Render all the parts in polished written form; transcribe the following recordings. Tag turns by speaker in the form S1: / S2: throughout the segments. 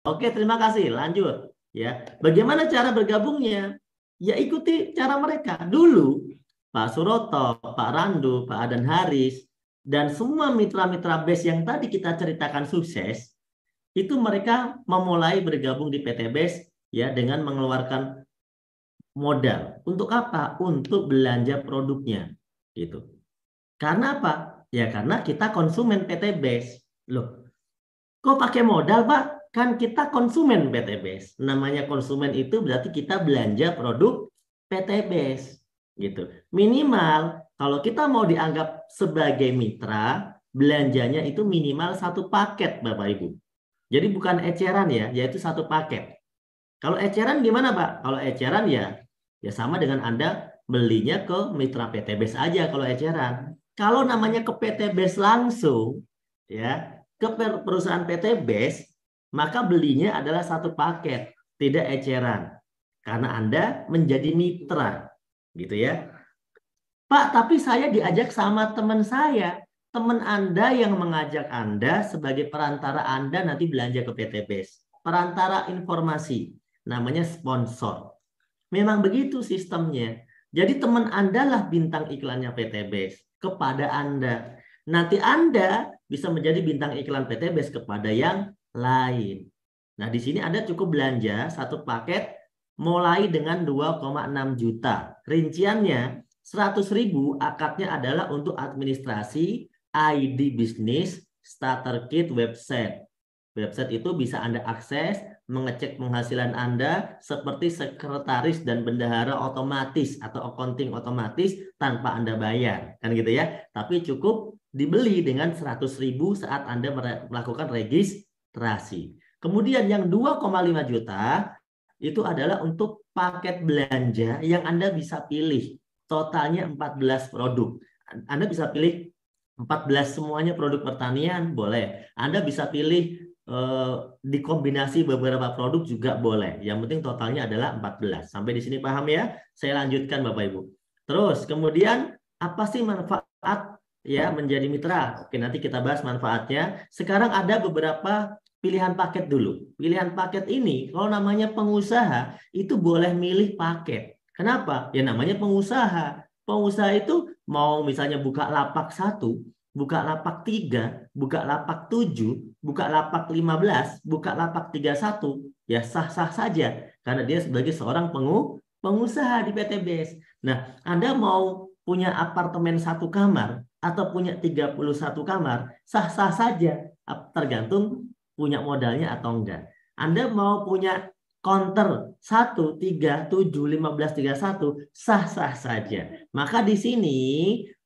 S1: Oke, terima kasih. Lanjut. Ya, bagaimana cara bergabungnya? Ya ikuti cara mereka. Dulu Pak Suroto, Pak Randu, Pak Adan Haris, dan semua mitra-mitra BES yang tadi kita ceritakan sukses, itu mereka memulai bergabung di PT BES ya dengan mengeluarkan modal. Untuk apa? Untuk belanja produknya. Gitu. Karena apa? Ya karena kita konsumen PT BES. Loh, kok pakai modal, Pak? Kan kita konsumen PT BES. Namanya konsumen itu berarti kita belanja produk PT BES. Gitu. Minimal kalau kita mau dianggap sebagai mitra, belanjanya itu minimal satu paket, Bapak Ibu. Jadi bukan eceran ya, yaitu satu paket. Kalau eceran gimana, Pak? Kalau eceran ya sama dengan Anda belinya ke mitra PT BES aja kalau eceran. Kalau namanya ke PT BES langsung, ya ke perusahaan PT BES, maka belinya adalah satu paket, tidak eceran. Karena Anda menjadi mitra, gitu ya. Pak, tapi saya diajak sama teman saya. Teman Anda yang mengajak Anda sebagai perantara Anda nanti belanja ke PT BES. Perantara informasi, namanya sponsor. Memang begitu sistemnya. Jadi teman Anda lah bintang iklannya PT BES kepada Anda. Nanti Anda bisa menjadi bintang iklan PT BES kepada yang lain. Nah, di sini Anda cukup belanja satu paket mulai dengan 2,6 juta. Rinciannya 100.000 akadnya adalah untuk administrasi, ID bisnis, starter kit, website. Website itu bisa Anda akses, mengecek penghasilan Anda seperti sekretaris dan bendahara otomatis atau accounting otomatis tanpa Anda bayar. Kan gitu ya. Tapi cukup dibeli dengan 100.000 saat Anda melakukan registrasi. Kemudian yang 2,5 juta itu adalah untuk paket belanja yang Anda bisa pilih. Totalnya 14 produk. Anda bisa pilih 14 semuanya produk pertanian, boleh. Anda bisa pilih dikombinasi beberapa produk juga boleh. Yang penting totalnya adalah 14. Sampai di sini paham ya? Saya lanjutkan Bapak Ibu. Terus kemudian apa sih manfaat ya menjadi mitra? Oke, nanti kita bahas manfaatnya. Sekarang ada beberapa pilihan paket dulu. Pilihan paket ini kalau namanya pengusaha itu boleh milih paket. Kenapa? Ya namanya pengusaha. Pengusaha itu mau misalnya buka lapak 1, buka lapak 3, buka lapak 7, buka lapak 15, buka lapak 31, ya sah-sah saja karena dia sebagai seorang pengusaha di PT BES. Nah, Anda mau punya apartemen 1 kamar atau punya 31 kamar, sah-sah saja tergantung punya modalnya atau enggak. Anda mau punya counter 1, 3, 7, 15, 31, sah-sah saja. Maka di sini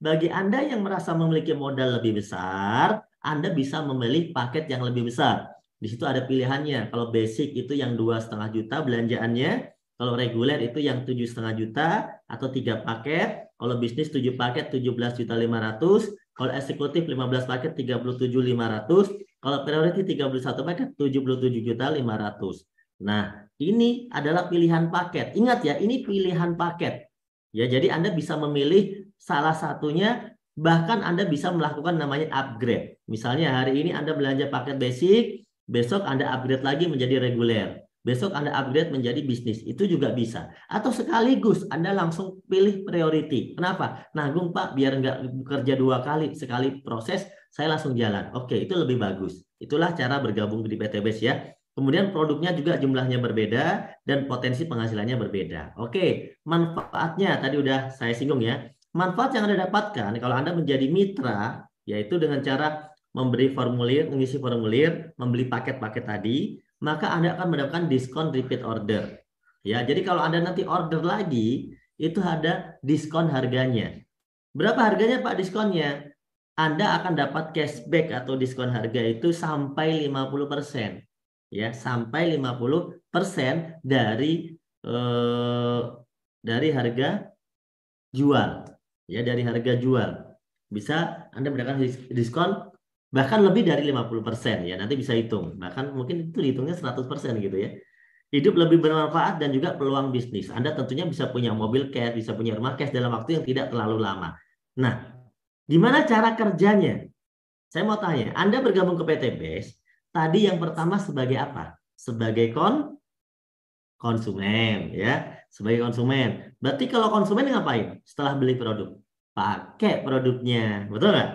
S1: bagi Anda yang merasa memiliki modal lebih besar, Anda bisa memilih paket yang lebih besar. Di situ ada pilihannya. Kalau basic itu yang 2,5 juta belanjaannya, kalau reguler itu yang 7,5 juta atau 3 paket, kalau bisnis 7 paket 17.500.000, kalau eksekutif 15 paket 37.500, kalau priority 31 paket 77.500.000. Nah, ini adalah pilihan paket. Ingat ya, ini pilihan paket. Ya, jadi Anda bisa memilih salah satunya, bahkan Anda bisa melakukan namanya upgrade. Misalnya hari ini Anda belanja paket basic, besok Anda upgrade lagi menjadi reguler. Besok Anda upgrade menjadi bisnis. Itu juga bisa. Atau sekaligus Anda langsung pilih priority. Kenapa? Nanggung Pak, biar nggak bekerja 2 kali. Sekali proses, saya langsung jalan. Oke, itu lebih bagus. Itulah cara bergabung di PT BES ya. Kemudian produknya juga jumlahnya berbeda dan potensi penghasilannya berbeda. Oke, manfaatnya tadi udah saya singgung ya. Manfaat yang Anda dapatkan kalau Anda menjadi mitra, yaitu dengan cara memberi formulir, mengisi formulir, membeli paket-paket tadi, maka Anda akan mendapatkan diskon repeat order. Ya, jadi kalau Anda nanti order lagi, itu ada diskon harganya. Berapa harganya Pak diskonnya? Anda akan dapat cashback atau diskon harga itu sampai 50%. Ya, sampai 50% dari harga jual. Ya, dari harga jual. Bisa Anda mendapatkan diskon bahkan lebih dari 50% ya. Nanti bisa hitung. Bahkan mungkin itu dihitungnya 100% gitu ya. Hidup lebih bermanfaat dan juga peluang bisnis. Anda tentunya bisa punya mobil cash, bisa punya rumah cash dalam waktu yang tidak terlalu lama. Nah, gimana cara kerjanya? Saya mau tanya, Anda bergabung ke PT BES, tadi yang pertama sebagai apa? sebagai konsumen ya, sebagai konsumen. Berarti kalau konsumen ngapain? Setelah beli produk, pakai produknya, betul nggak?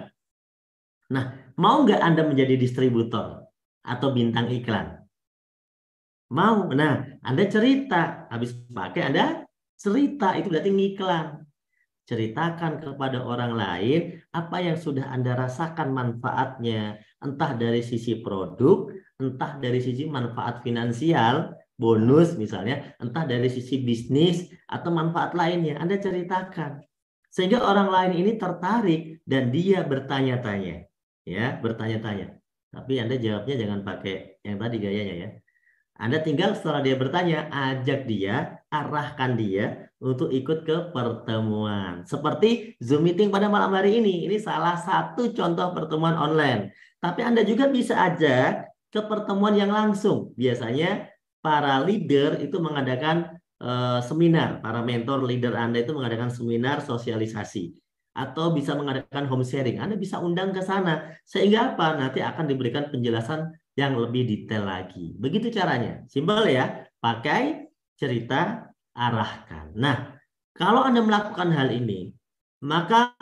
S1: Nah, mau nggak Anda menjadi distributor atau bintang iklan? Mau. Nah, Anda cerita, habis pakai Anda cerita, itu berarti ngiklan. Ceritakan kepada orang lain apa yang sudah Anda rasakan manfaatnya, entah dari sisi produk, entah dari sisi manfaat finansial, bonus misalnya, entah dari sisi bisnis atau manfaat lainnya. Anda ceritakan sehingga orang lain ini tertarik dan dia bertanya-tanya, ya, bertanya-tanya. Tapi Anda jawabnya jangan pakai yang tadi gayanya ya. Anda tinggal setelah dia bertanya, ajak dia, arahkan dia untuk ikut ke pertemuan. Seperti Zoom meeting pada malam hari ini. Ini salah satu contoh pertemuan online. Tapi Anda juga bisa ajak ke pertemuan yang langsung. Biasanya para leader itu mengadakan seminar. Para mentor leader Anda itu mengadakan seminar sosialisasi. Atau bisa mengadakan home sharing. Anda bisa undang ke sana. Sehingga apa? Nanti akan diberikan penjelasan yang lebih detail lagi. Begitu caranya. Simpel ya. Pakai, cerita, arahkan. Nah, kalau Anda melakukan hal ini, maka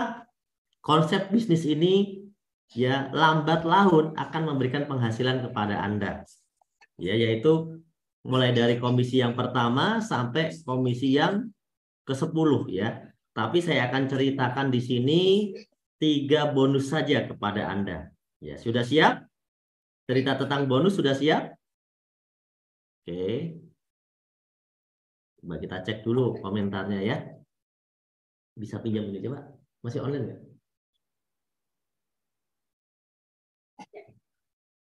S1: konsep bisnis ini ya lambat laun akan memberikan penghasilan kepada Anda. Ya, yaitu mulai dari komisi yang pertama sampai komisi yang ke-10 ya. Tapi saya akan ceritakan di sini 3 bonus saja kepada Anda. Ya, sudah siap? Cerita tentang bonus sudah siap? Oke. Coba kita cek dulu komentarnya ya. Bisa pinjam ini coba. Masih online nggak?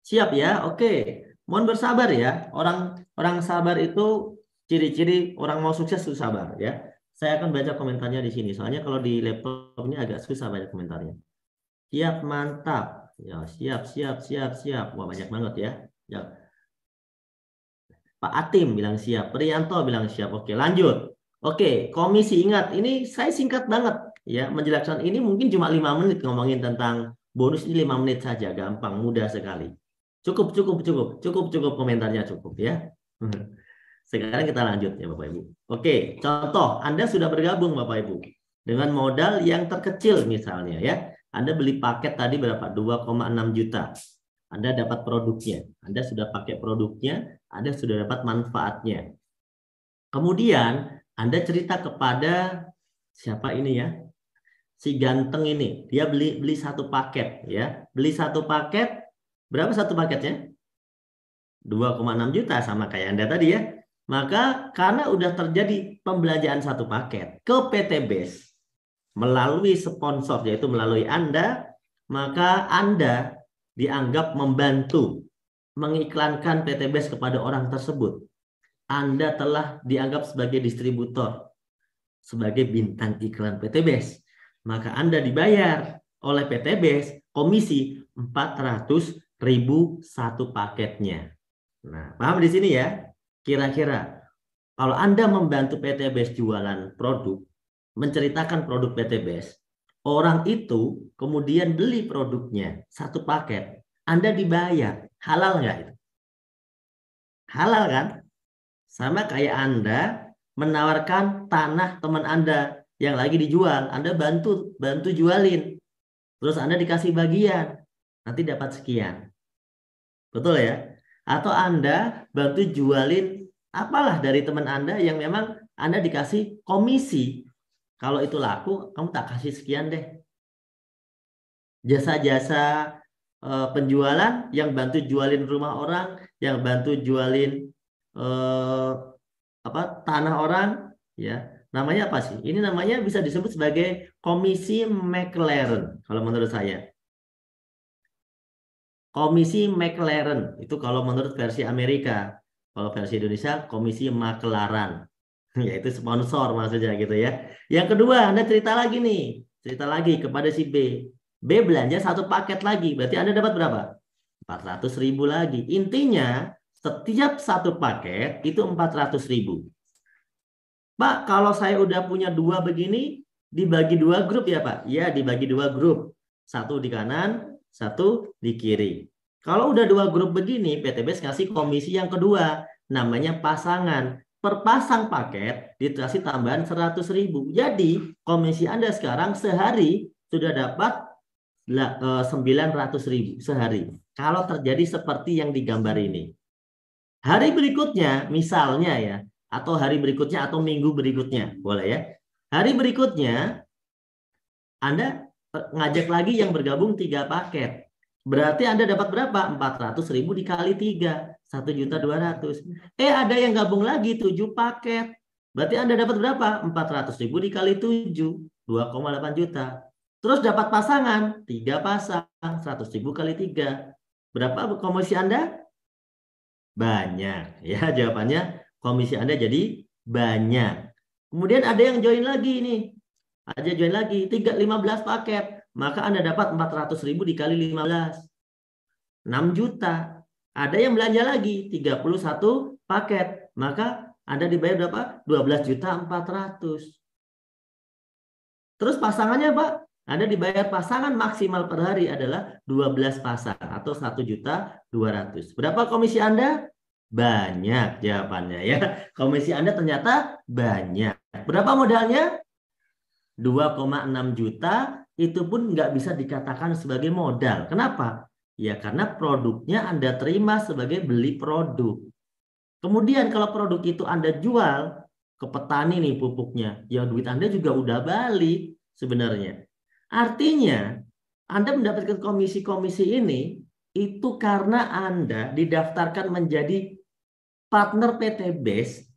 S1: Siap ya? Oke. Mohon bersabar ya. Orang sabar itu ciri-ciri orang mau sukses itu sabar ya. Saya akan baca komentarnya di sini. Soalnya kalau di laptop ini agak susah baca komentarnya. Siap, mantap. Ya, siap. Wah, banyak banget ya. Ya. Pak Atim bilang siap, Priyanto bilang siap. Oke, lanjut. Oke, komisi ingat, ini saya singkat banget ya menjelaskan ini mungkin cuma 5 menit ngomongin tentang bonus ini 5 menit saja, gampang, mudah sekali. Cukup komentarnya cukup ya. Sekarang kita lanjut ya Bapak Ibu. Oke, contoh Anda sudah bergabung Bapak Ibu dengan modal yang terkecil misalnya ya. Anda beli paket tadi berapa? 2,6 juta. Anda dapat produknya, Anda sudah pakai produknya, Anda sudah dapat manfaatnya. Kemudian Anda cerita kepada siapa ini ya? Si ganteng ini, dia beli satu paket ya. Beli satu paket, berapa satu paketnya? 2,6 juta sama kayak Anda tadi ya. Maka karena udah terjadi pembelanjaan satu paket ke PT BES melalui sponsor yaitu melalui Anda, maka Anda dianggap membantu mengiklankan PT BES kepada orang tersebut. Anda telah dianggap sebagai distributor, sebagai bintang iklan PT BES. Maka Anda dibayar oleh PT BES komisi 400.000 satu paketnya. Nah, paham di sini ya? Kira-kira kalau Anda membantu PT BES jualan produk, menceritakan produk PT BES, orang itu kemudian beli produknya satu paket, Anda dibayar. Halal nggak itu? Halal kan? Sama kayak Anda menawarkan tanah teman Anda yang lagi dijual, Anda bantu jualin. Terus Anda dikasih bagian, nanti dapat sekian. Betul ya? Atau Anda bantu jualin apalah dari teman Anda yang memang Anda dikasih komisi. Kalau itu laku, kamu tak kasih sekian deh. Jasa-jasa penjualan yang bantu jualin rumah orang, yang bantu jualin tanah orang, ya. Namanya apa sih? Ini namanya bisa disebut sebagai komisi McLaren kalau menurut saya. Komisi McLaren itu kalau menurut versi Amerika. Kalau versi Indonesia komisi Maklaran. Yaitu sponsor maksudnya gitu ya. Yang kedua, Anda cerita lagi nih. Cerita lagi kepada si B. B belanja satu paket lagi. Berarti Anda dapat berapa? 400.000 lagi. Intinya setiap satu paket itu 400.000. Pak, kalau saya udah punya 2 begini, dibagi 2 grup ya Pak? Ya, dibagi 2 grup. Satu di kanan, satu di kiri. Kalau udah 2 grup begini, PTBS ngasih komisi yang kedua, namanya pasangan. Per pasang paket dikasih tambahan 100.000. Jadi komisi Anda sekarang sehari sudah dapat 900.000 sehari. Kalau terjadi seperti yang digambar ini. Hari berikutnya, misalnya ya, atau hari berikutnya atau minggu berikutnya, boleh ya. Hari berikutnya, Anda ngajak lagi yang bergabung 3 paket. Berarti Anda dapat berapa? 400.000 dikali 3, 1.200.000. Ada yang gabung lagi 7 paket. Berarti Anda dapat berapa? 400.000 dikali 7, 2,8 juta. Terus dapat pasangan, 3 pasang, 100.000 kali 3. Berapa komisi Anda? Banyak. Ya, jawabannya komisi Anda jadi banyak. Kemudian ada yang join lagi nih. Ada join lagi, 15 paket. Maka Anda dapat 400.000 dikali 15. 6 juta. Ada yang belanja lagi, 31 paket. Maka Anda dibayar berapa? 12.400.000. Terus pasangannya, Pak? Anda dibayar pasangan maksimal per hari adalah 12 pasang atau 1.200.000. Berapa komisi Anda? Banyak jawabannya ya. Komisi Anda ternyata banyak. Berapa modalnya? 2,6 juta, itu pun nggak bisa dikatakan sebagai modal. Kenapa? Ya karena produknya Anda terima sebagai beli produk. Kemudian kalau produk itu Anda jual ke petani nih pupuknya, ya duit Anda juga udah balik sebenarnya. Artinya Anda mendapatkan komisi-komisi ini itu karena Anda didaftarkan menjadi partner PTBS,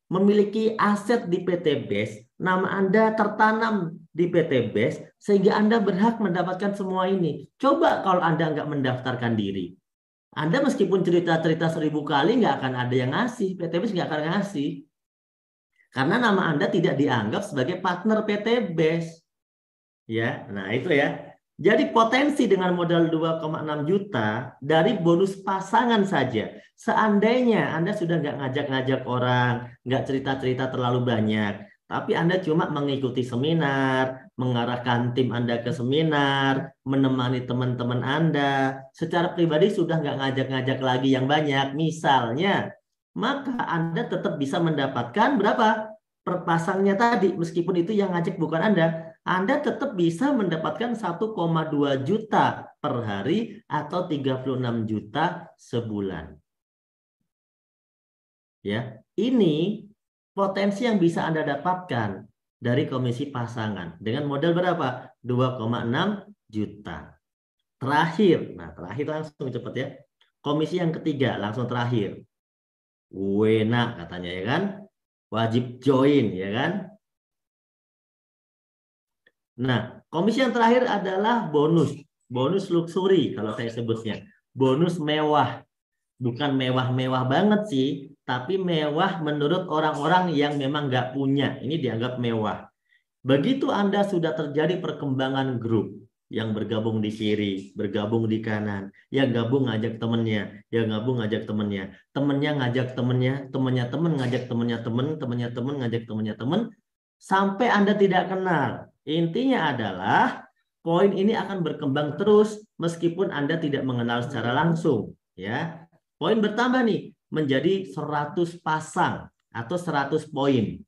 S1: memiliki aset di PTBS, nama Anda tertanam di PTBS, sehingga Anda berhak mendapatkan semua ini. Coba kalau Anda nggak mendaftarkan diri. Anda meskipun cerita-cerita 1000 kali nggak akan ada yang ngasih, PTBS nggak akan ngasih. Karena nama Anda tidak dianggap sebagai partner PTBS. Ya, nah itu ya. Jadi potensi dengan modal 2,6 juta dari bonus pasangan saja. Seandainya Anda sudah nggak ngajak-ngajak orang, nggak cerita-cerita terlalu banyak, tapi Anda cuma mengikuti seminar, mengarahkan tim Anda ke seminar, menemani teman-teman Anda, secara pribadi sudah nggak ngajak-ngajak lagi yang banyak, misalnya, maka Anda tetap bisa mendapatkan berapa? Per pasangnya tadi, meskipun itu yang ngajak bukan Anda tetap bisa mendapatkan 1,2 juta per hari atau 36 juta sebulan. Ya, ini potensi yang bisa Anda dapatkan dari komisi pasangan dengan modal berapa? 2,6 juta. Terakhir, nah terakhir langsung cepat ya. Komisi yang ketiga langsung terakhir. Wena katanya ya kan? Wajib join ya kan? Nah, komisi yang terakhir adalah bonus. Bonus luxury kalau saya sebutnya. Bonus mewah. Bukan mewah-mewah banget sih, tapi mewah menurut orang-orang yang memang nggak punya. Ini dianggap mewah. Begitu Anda sudah terjadi perkembangan grup, yang bergabung di kiri, bergabung di kanan, yang gabung ngajak temennya, yang gabung ngajak temennya, temennya ngajak temennya, temennya temen ngajak temennya temen, temennya temen ngajak temennya temen, sampai Anda tidak kenal. Intinya adalah poin ini akan berkembang terus meskipun Anda tidak mengenal secara langsung, ya. Poin bertambah nih menjadi 100 pasang atau 100 poin.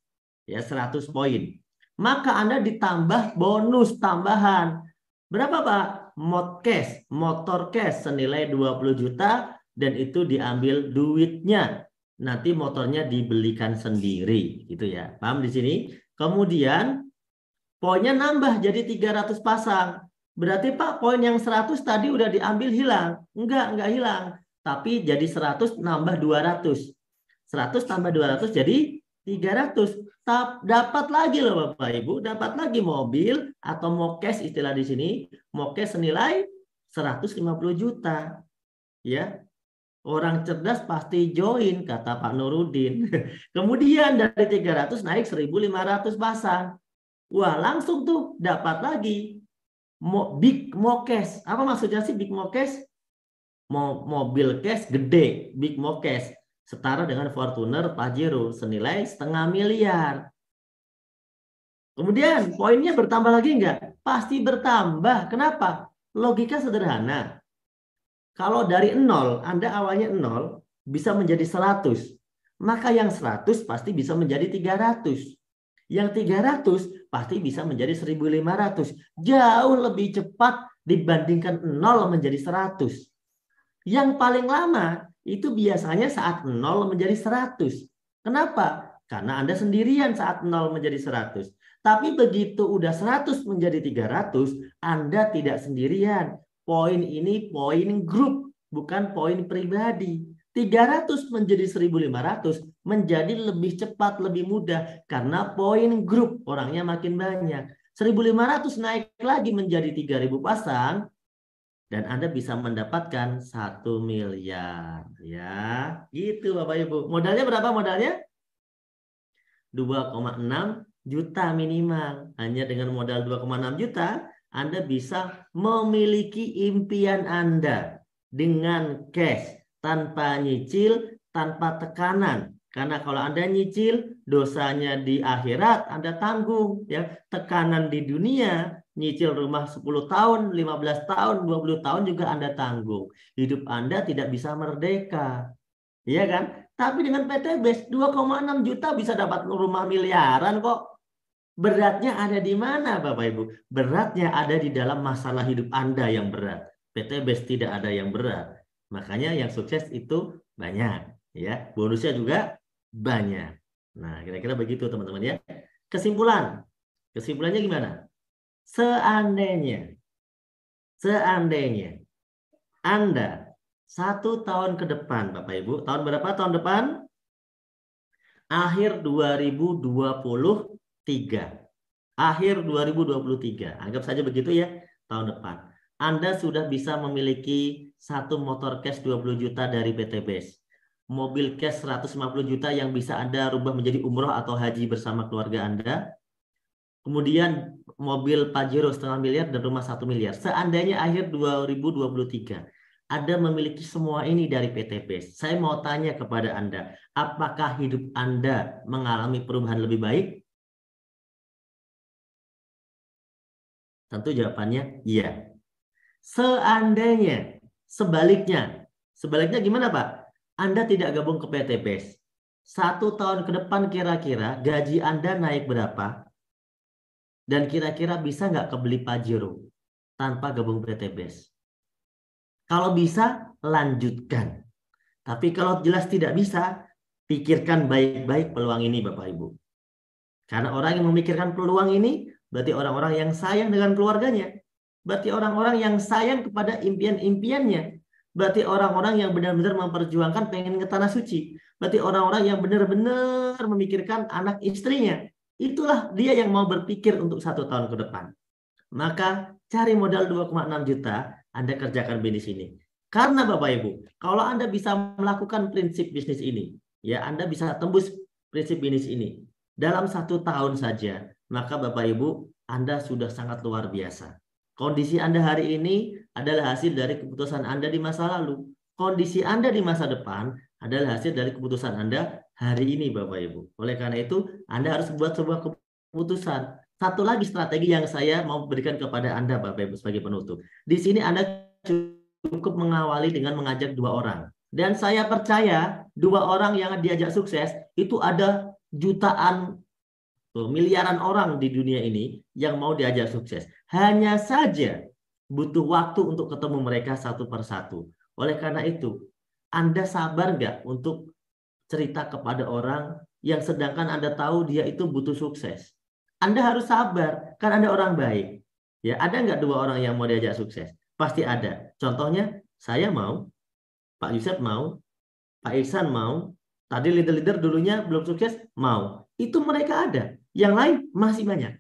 S1: Ya, 100 poin. Maka Anda ditambah bonus tambahan. Berapa, Pak? Motor cash senilai 20 juta dan itu diambil duitnya. Nanti motornya dibelikan sendiri, gitu ya. Paham di sini? Kemudian poinnya nambah jadi 300 pasang. Berarti Pak, poin yang 100 tadi udah diambil hilang. Enggak hilang. Tapi jadi 100 nambah 200. 100 tambah 200 jadi 300. Dapat lagi loh Bapak Ibu, dapat lagi mobil atau mokes istilah di sini, mokes senilai 150 juta. Ya. Orang cerdas pasti join kata Pak Nurudin. Kemudian dari 300 naik 1.500 pasang. Wah, langsung tuh dapat lagi big mokes. Apa maksudnya sih big mokes? Mobil cash gede, big mokes. Setara dengan Fortuner Pajero senilai 0,5 miliar. Kemudian poinnya bertambah lagi enggak? Pasti bertambah. Kenapa? Logika sederhana. Kalau dari 0, Anda awalnya 0, bisa menjadi 100. Maka yang 100 pasti bisa menjadi 300. Yang 300 pasti bisa menjadi 1.500. Jauh lebih cepat dibandingkan 0 menjadi 100. Yang paling lama itu biasanya saat 0 menjadi 100. Kenapa? Karena Anda sendirian saat 0 menjadi 100. Tapi begitu udah 100 menjadi 300, Anda tidak sendirian. Poin ini poin grup, bukan poin pribadi. 300 menjadi 1.500 menjadi lebih cepat, lebih mudah. Karena poin grup, orangnya makin banyak. 1.500 naik lagi menjadi 3.000 pasang, dan Anda bisa mendapatkan 1 miliar. Ya, gitu Bapak Ibu. Modalnya berapa modalnya? 2,6 juta minimal. Hanya dengan modal 2,6 juta, Anda bisa memiliki impian Anda dengan cash, tanpa nyicil, tanpa tekanan. Karena kalau Anda nyicil, dosanya di akhirat Anda tanggung. Ya, tekanan di dunia, nyicil rumah 10 tahun, 15 tahun, 20 tahun juga Anda tanggung. Hidup Anda tidak bisa merdeka. Iya kan? Tapi dengan PT BES 2,6 juta bisa dapat rumah miliaran kok. Beratnya ada di mana Bapak Ibu? Beratnya ada di dalam masalah hidup Anda yang berat. PT BES tidak ada yang berat. Makanya yang sukses itu banyak. Ya, bonusnya juga banyak. Nah, kira-kira begitu teman-teman ya. Kesimpulan. Kesimpulannya gimana? Seandainya Anda 1 tahun ke depan, Bapak Ibu, tahun berapa tahun depan? Akhir 2023. Akhir 2023. Anggap saja begitu ya, tahun depan. Anda sudah bisa memiliki 1 motor cash 20 juta dari PT BES. Mobil cash 150 juta yang bisa Anda rubah menjadi umroh atau haji bersama keluarga Anda. Kemudian mobil Pajero 0,5 miliar dan rumah 1 miliar. Seandainya akhir 2023 Anda memiliki semua ini dari PT BES, saya mau tanya kepada Anda, apakah hidup Anda mengalami perubahan lebih baik? Tentu jawabannya iya. Seandainya sebaliknya gimana Pak? Anda tidak gabung ke PT BES. 1 tahun ke depan kira-kira gaji Anda naik berapa? Dan kira-kira bisa nggak kebeli Pajero tanpa gabung PT BES? Kalau bisa, lanjutkan. Tapi kalau jelas tidak bisa, pikirkan baik-baik peluang ini Bapak Ibu. Karena orang yang memikirkan peluang ini, berarti orang-orang yang sayang dengan keluarganya. Berarti orang-orang yang sayang kepada impian-impiannya. Berarti orang-orang yang benar-benar memperjuangkan pengen ke tanah suci. Berarti orang-orang yang benar-benar memikirkan anak istrinya. Itulah dia yang mau berpikir untuk 1 tahun ke depan. Maka cari modal 2,6 juta, Anda kerjakan bisnis ini. Karena Bapak Ibu, kalau Anda bisa melakukan prinsip bisnis ini, ya Anda bisa tembus prinsip bisnis ini dalam 1 tahun saja, maka Bapak Ibu, Anda sudah sangat luar biasa. Kondisi Anda hari ini adalah hasil dari keputusan Anda di masa lalu. Kondisi Anda di masa depan adalah hasil dari keputusan Anda hari ini Bapak Ibu. Oleh karena itu, Anda harus buat sebuah keputusan. Satu lagi strategi yang saya mau berikan kepada Anda Bapak Ibu sebagai penutup. Di sini Anda cukup mengawali dengan mengajak 2 orang. Dan saya percaya 2 orang yang diajak sukses itu ada jutaan, miliaran orang di dunia ini yang mau diajak sukses. Hanya saja butuh waktu untuk ketemu mereka satu persatu. Oleh karena itu, Anda sabar nggak untuk cerita kepada orang yang sedangkan Anda tahu dia itu butuh sukses? Anda harus sabar, kan Anda orang baik. Ya, ada nggak 2 orang yang mau diajak sukses? Pasti ada. Contohnya, saya mau, Pak Yusuf mau, Pak Ihsan mau, tadi leader-leader dulunya belum sukses, mau. Itu mereka ada. Yang lain masih banyak.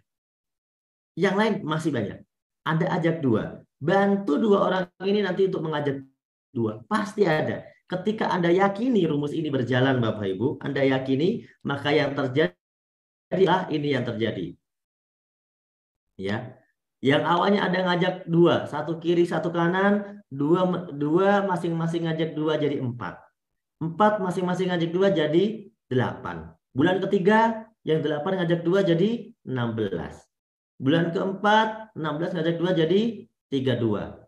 S1: Yang lain masih banyak. Anda ajak 2. Bantu 2 orang ini nanti untuk mengajak 2. Pasti ada. Ketika Anda yakini rumus ini berjalan Bapak Ibu, Anda yakini, maka yang terjadi ini yang terjadi. Ya. Yang awalnya ada ngajak 2, 1 kiri, 1 kanan, 2 masing-masing ngajak 2 jadi 4. 4 masing-masing ngajak 2 jadi 8. Bulan ketiga yang 8 ngajak 2 jadi 16. Bulan keempat 16 ngajak 2 jadi 32.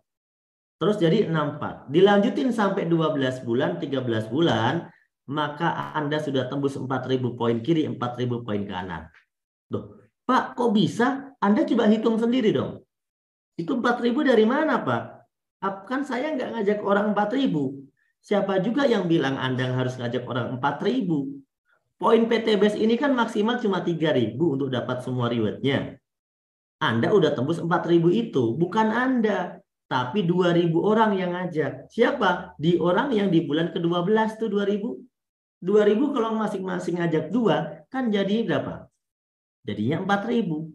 S1: Terus jadi 64. Dilanjutin sampai 12 bulan, 13 bulan, maka Anda sudah tembus 4.000 poin kiri, 4.000 poin kanan. Loh, Pak, kok bisa? Anda coba hitung sendiri dong. Itu 4.000 dari mana, Pak? Kan saya nggak ngajak orang 4.000. Siapa juga yang bilang Anda harus ngajak orang 4.000? Poin PTBS ini kan maksimal cuma 3.000 untuk dapat semua rewardnya. Anda udah tembus 4.000 itu, bukan Anda. Tapi 2.000 orang yang ngajak. Siapa? Di orang yang di bulan ke-12 tuh 2.000. 2.000 kalau masing-masing ngajak 2, kan jadi berapa? Jadinya 4.000.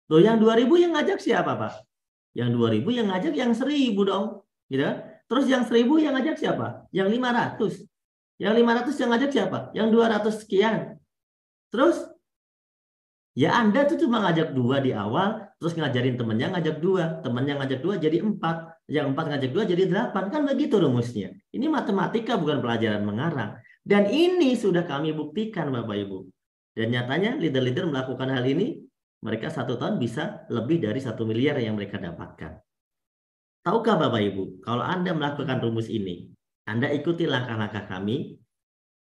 S1: Loh, yang 2.000 yang ngajak siapa, Pak? Yang 2.000 yang ngajak yang 1.000 dong. Gitu. Terus yang 1.000 yang ngajak siapa? Yang 500. Yang 500 yang ngajak siapa? Yang 200 sekian. Terus ya Anda tuh cuma ngajak 2 di awal, terus ngajarin temennya ngajak 2, temennya ngajak 2 jadi 4, yang 4 ngajak 2 jadi 8, kan begitu rumusnya. Ini matematika bukan pelajaran mengarang. Dan ini sudah kami buktikan Bapak Ibu. Dan nyatanya leader-leader melakukan hal ini, mereka 1 tahun bisa lebih dari 1 miliar yang mereka dapatkan. Tahukah Bapak Ibu, kalau Anda melakukan rumus ini, Anda ikuti langkah-langkah kami,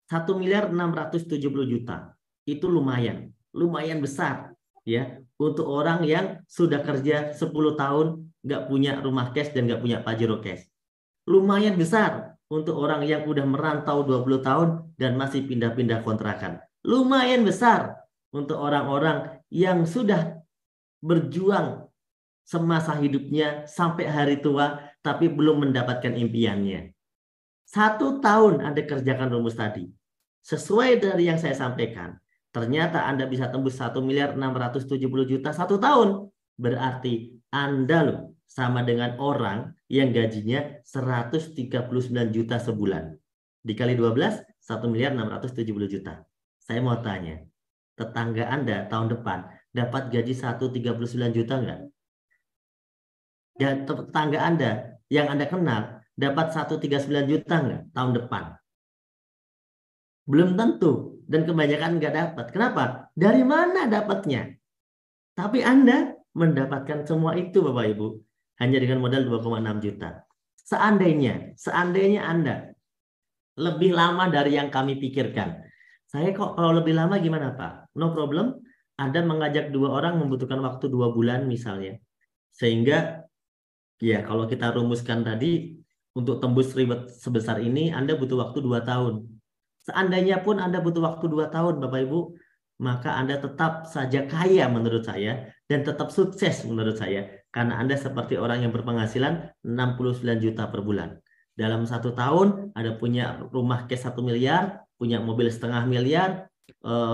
S1: 1.670.000.000, itu lumayan besar ya untuk orang yang sudah kerja 10 tahun nggak punya rumah cash dan nggak punya Pajero cash. Lumayan besar untuk orang yang udah merantau 20 tahun dan masih pindah-pindah kontrakan. Lumayan besar untuk orang-orang yang sudah berjuang semasa hidupnya sampai hari tua tapi belum mendapatkan impiannya. 1 tahun Anda kerjakan rumus tadi. Sesuai dari yang saya sampaikan, ternyata Anda bisa tembus 1.670.000.000 1 tahun. Berarti Anda loh sama dengan orang yang gajinya 139 juta sebulan. Dikali 12, 1.670.000.000. Saya mau tanya, tetangga Anda tahun depan dapat gaji 139 juta enggak? Ya, tetangga Anda yang Anda kenal dapat 139 juta enggak tahun depan? Belum tentu. Dan kebanyakan nggak dapat. Kenapa? Dari mana dapatnya? Tapi Anda mendapatkan semua itu Bapak Ibu hanya dengan modal 2,6 juta. Seandainya Anda lebih lama dari yang kami pikirkan. Saya kok kalau lebih lama gimana Pak? No problem. Anda mengajak 2 orang membutuhkan waktu 2 bulan misalnya. Sehingga ya kalau kita rumuskan tadi untuk tembus reward sebesar ini Anda butuh waktu 2 tahun. Seandainya pun Anda butuh waktu 2 tahun Bapak Ibu, maka Anda tetap saja kaya menurut saya dan tetap sukses menurut saya. Karena Anda seperti orang yang berpenghasilan 69 juta per bulan. Dalam 1 tahun Anda punya rumah cash 1 miliar, punya mobil 1,5 miliar,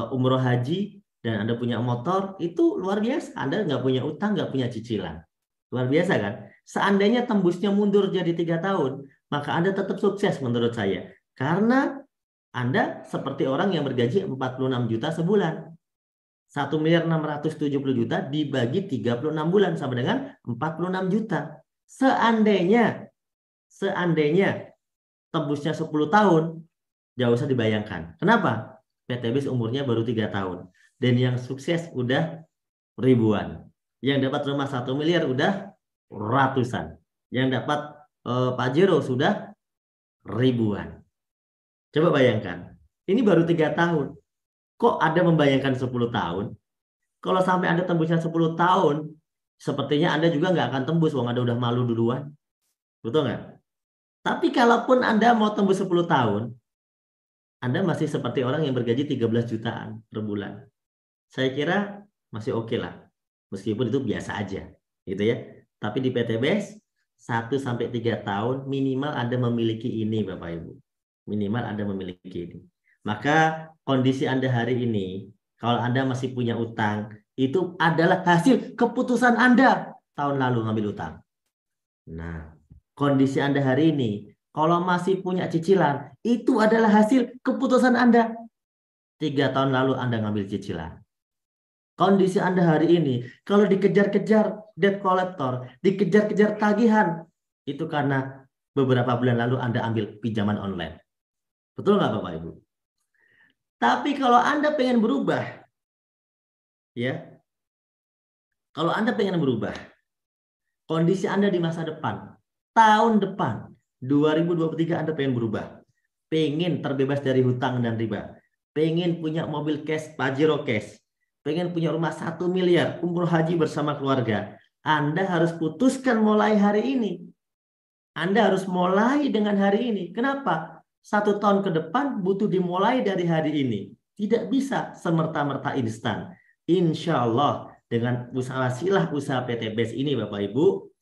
S1: umroh haji, dan Anda punya motor, itu luar biasa. Anda nggak punya utang, nggak punya cicilan. Luar biasa kan? Seandainya tembusnya mundur jadi 3 tahun, maka Anda tetap sukses menurut saya. Karena Anda seperti orang yang bergaji 46 juta sebulan. 1.670.000.000 dibagi 36 bulan sama dengan 46 juta. Seandainya tembusnya 10 tahun, jauh usah dibayangkan. Kenapa? PTBS umurnya baru 3 tahun. Dan yang sukses udah ribuan. Yang dapat rumah 1 miliar udah ratusan. Yang dapat Pajero sudah ribuan. Coba bayangkan, ini baru 3 tahun. Kok Anda membayangkan 10 tahun? Kalau sampai Anda tembusnya 10 tahun, sepertinya Anda juga nggak akan tembus, wong Anda udah malu duluan. Betul nggak? Tapi kalaupun Anda mau tembus 10 tahun, Anda masih seperti orang yang bergaji 13 jutaan per bulan. Saya kira masih oke lah. Meskipun itu biasa aja. Gitu ya. Tapi di PTBS, 1-3 tahun minimal Anda memiliki ini Bapak Ibu. Minimal Anda memiliki ini. Maka kondisi Anda hari ini, kalau Anda masih punya utang, itu adalah hasil keputusan Anda tahun lalu ngambil utang. Nah, kondisi Anda hari ini, kalau masih punya cicilan, itu adalah hasil keputusan Anda. 3 tahun lalu Anda ngambil cicilan. Kondisi Anda hari ini, kalau dikejar-kejar debt collector, dikejar-kejar tagihan, itu karena beberapa bulan lalu Anda ambil pinjaman online. Betul nggak Bapak Ibu? Tapi kalau Anda pengen berubah, ya, kalau Anda pengen berubah, kondisi Anda di masa depan, tahun depan 2023 Anda pengen berubah, pengen terbebas dari hutang dan riba, pengen punya mobil cash, Pajero cash, pengen punya rumah 1 miliar, umroh haji bersama keluarga, Anda harus putuskan mulai hari ini. Anda harus mulai dengan hari ini. Kenapa? 1 tahun ke depan butuh dimulai dari hari ini. Tidak bisa semerta-merta instan. Insya Allah dengan usaha PT BES ini Bapak Ibu,